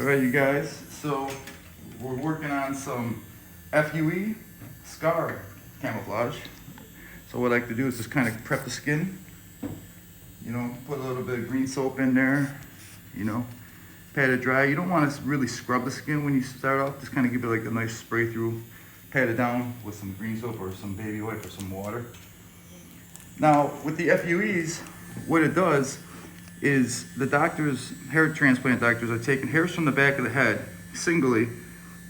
Alright you guys, so we're working on some FUE scar camouflage. So what I like to do is just kind of prep the skin, you know, put a little bit of green soap in there, you know, pat it dry. You don't want to really scrub the skin when you start off, just kind of give it like a nice spray through, pat it down with some green soap or some baby wipe or some water. Now with the FUEs, what it does is the doctors, hair transplant doctors, are taking hairs from the back of the head singly,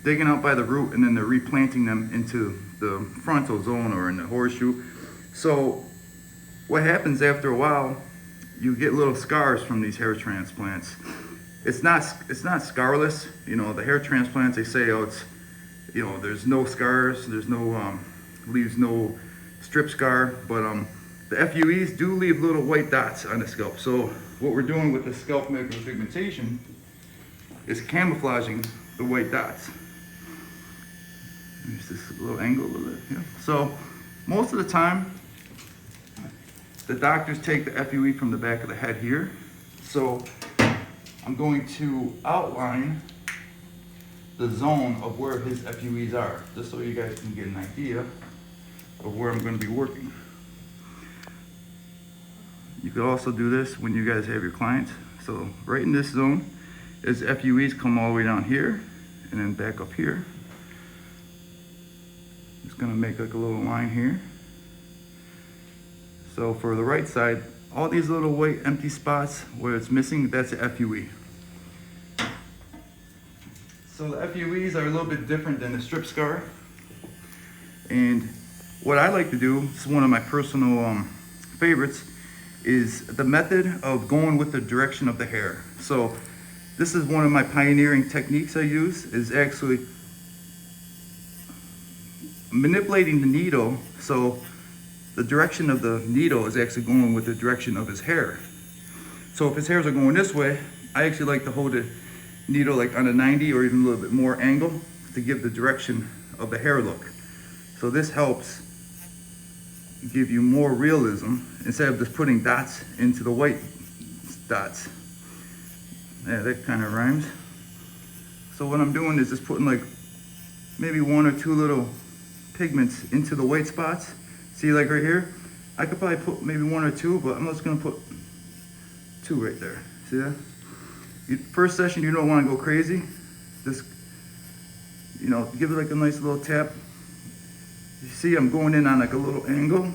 digging out by the root, and then they're replanting them into the frontal zone or in the horseshoe. So what happens after a while, you get little scars from these hair transplants. It's not scarless. You know, the hair transplants, they say, oh, it's, you know, there's no scars, there's no leaves no strip scar, but the FUEs do leave little white dots on the scalp. So what we're doing with the Scalp-Micropigmentation is camouflaging the white dots. There's this little angle a little bit here. So most of the time, the doctors take the FUE from the back of the head here. So I'm going to outline the zone of where his FUEs are, just so you guys can get an idea of where I'm going to be working. You could also do this when you guys have your clients. So right in this zone, his FUEs come all the way down here and then back up here. Just gonna make like a little line here. So for the right side, all these little white empty spots where it's missing, that's a FUE. So the FUEs are a little bit different than the strip scar. And what I like to do, this is one of my personal favorites, is the method of going with the direction of the hair. So this is one of my pioneering techniques I use, is actually manipulating the needle so the direction of the needle is actually going with the direction of his hair. So if his hairs are going this way, I actually like to hold the needle like on a 90 or even a little bit more angle to give the direction of the hair look. So this helps give you more realism instead of just putting dots into the white dots. Yeah, that kind of rhymes. So what I'm doing is just putting like maybe one or two little pigments into the white spots. See, like right here, I could probably put maybe one or two, but I'm just gonna put two right there. See that? First session, you don't want to go crazy. Just, you know, give it like a nice little tap. You see I'm going in on like a little angle,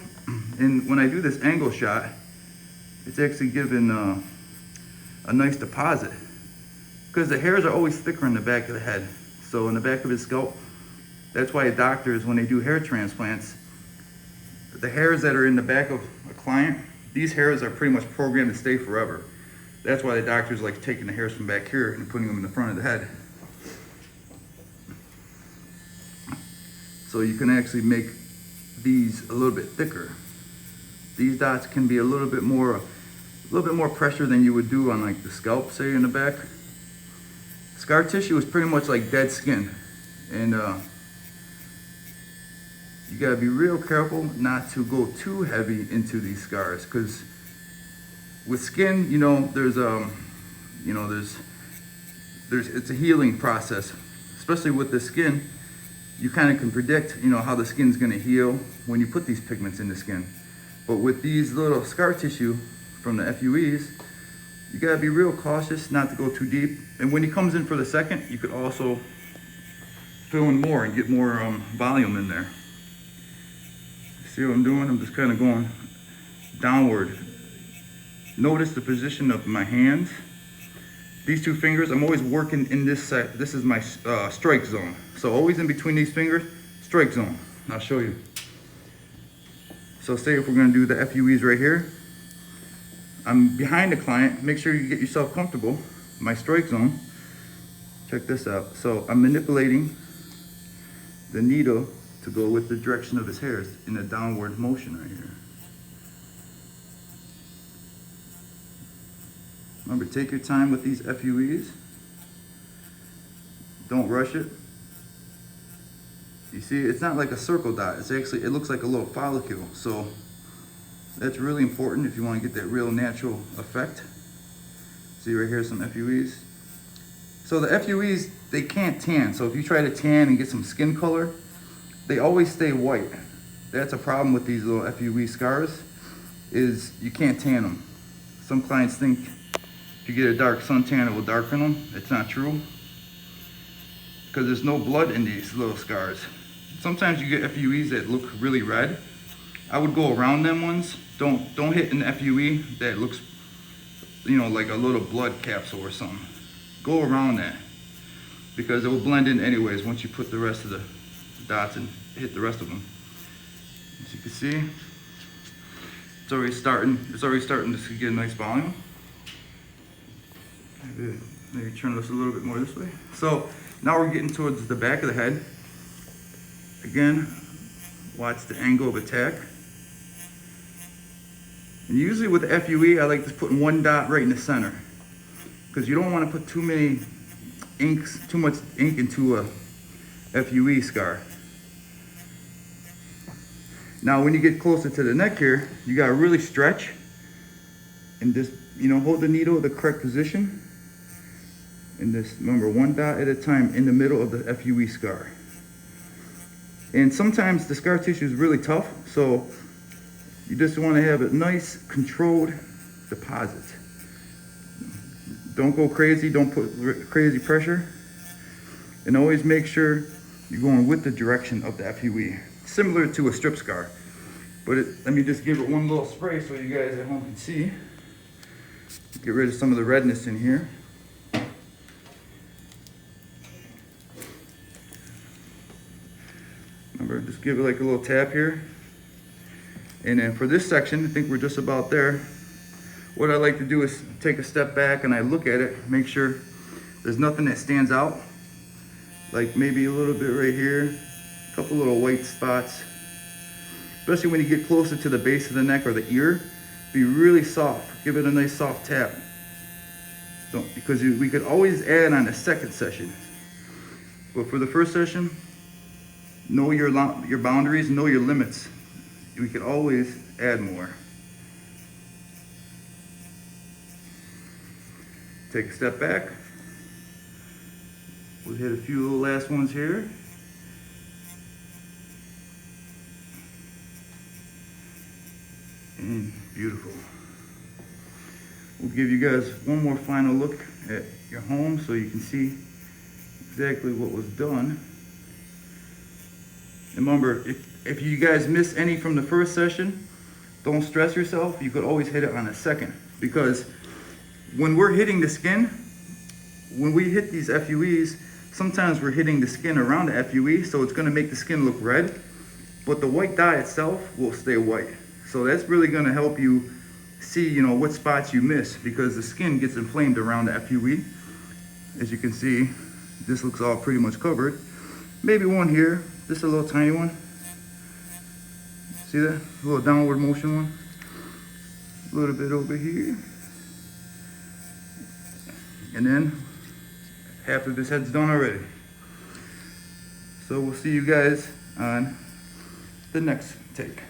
and when I do this angle shot, it's actually giving a nice deposit, because the hairs are always thicker in the back of the head. So in the back of his scalp, that's why doctors, when they do hair transplants, the hairs that are in the back of a client, these hairs are pretty much programmed to stay forever. That's why the doctors like taking the hairs from back here and putting them in the front of the head. So you can actually make these a little bit thicker. These dots can be a little bit more pressure than you would do on like the scalp, say in the back. Scar tissue is pretty much like dead skin, and you gotta be real careful not to go too heavy into these scars, because with skin, you know, there's it's a healing process, especially with the skin. You kind of can predict, you know, how the skin's gonna heal when you put these pigments in the skin. But with these little scar tissue from the FUEs, you gotta be real cautious not to go too deep. And when he comes in for the second, you could also fill in more and get more volume in there. See what I'm doing? I'm just kind of going downward. Notice the position of my hands. These two fingers, I'm always working in this set. This is my strike zone. So always in between these fingers, strike zone. I'll show you. So say if we're gonna do the FUEs right here, I'm behind the client. Make sure you get yourself comfortable. My strike zone, check this out. So I'm manipulating the needle to go with the direction of his hairs in a downward motion right here. Remember, take your time with these FUEs. Don't rush it. You see, it's not like a circle dot. It's actually, it looks like a little follicle. So that's really important if you want to get that real natural effect. See right here, some FUEs. So the FUEs, they can't tan. So if you try to tan and get some skin color, they always stay white. That's a problem with these little FUE scars, is you can't tan them. Some clients think if you get a dark suntan, it will darken them. It's not true, because there's no blood in these little scars. Sometimes you get FUEs that look really red. I would go around them ones. Don't hit an FUE that looks, you know, like a little blood capsule or something. Go around that, because it will blend in anyways once you put the rest of the dots and hit the rest of them. As you can see, it's already starting to get a nice volume. Maybe turn this a little bit more this way. So now we're getting towards the back of the head. Again, watch the angle of attack. And usually with the FUE, I like to put one dot right in the center, because you don't want to put too much ink into a FUE scar. Now when you get closer to the neck here, you gotta really stretch and just, you know, hold the needle at the correct position. And just remember, one dot at a time in the middle of the FUE scar. And sometimes the scar tissue is really tough, so you just want to have a nice controlled deposit. Don't go crazy, don't put crazy pressure. And always make sure you're going with the direction of the FUE. Similar to a strip scar. But let me just give it one little spray so you guys at home can see. Get rid of some of the redness in here. Remember, just give it like a little tap here. And then for this section, I think we're just about there. What I like to do is take a step back and I look at it, make sure there's nothing that stands out. Like maybe a little bit right here, a couple little white spots. Especially when you get closer to the base of the neck or the ear, be really soft. Give it a nice soft tap. Because we could always add on a second session. But for the first session, know your boundaries, know your limits. We could always add more. Take a step back. We'll hit a few little last ones here. And beautiful. We'll give you guys one more final look at your home so you can see exactly what was done. And remember, if you guys miss any from the first session, don't stress yourself. You could always hit it on a second, because when we're hitting the skin, when we hit these FUEs, sometimes we're hitting the skin around the FUE, so it's going to make the skin look red, but the white dye itself will stay white. So that's really going to help you see, you know, what spots you miss, because the skin gets inflamed around the FUE. As you can see, this looks all pretty much covered. Maybe one here, just a little tiny one. See that? A little downward motion one. A little bit over here. And then half of this head's done already. So we'll see you guys on the next take.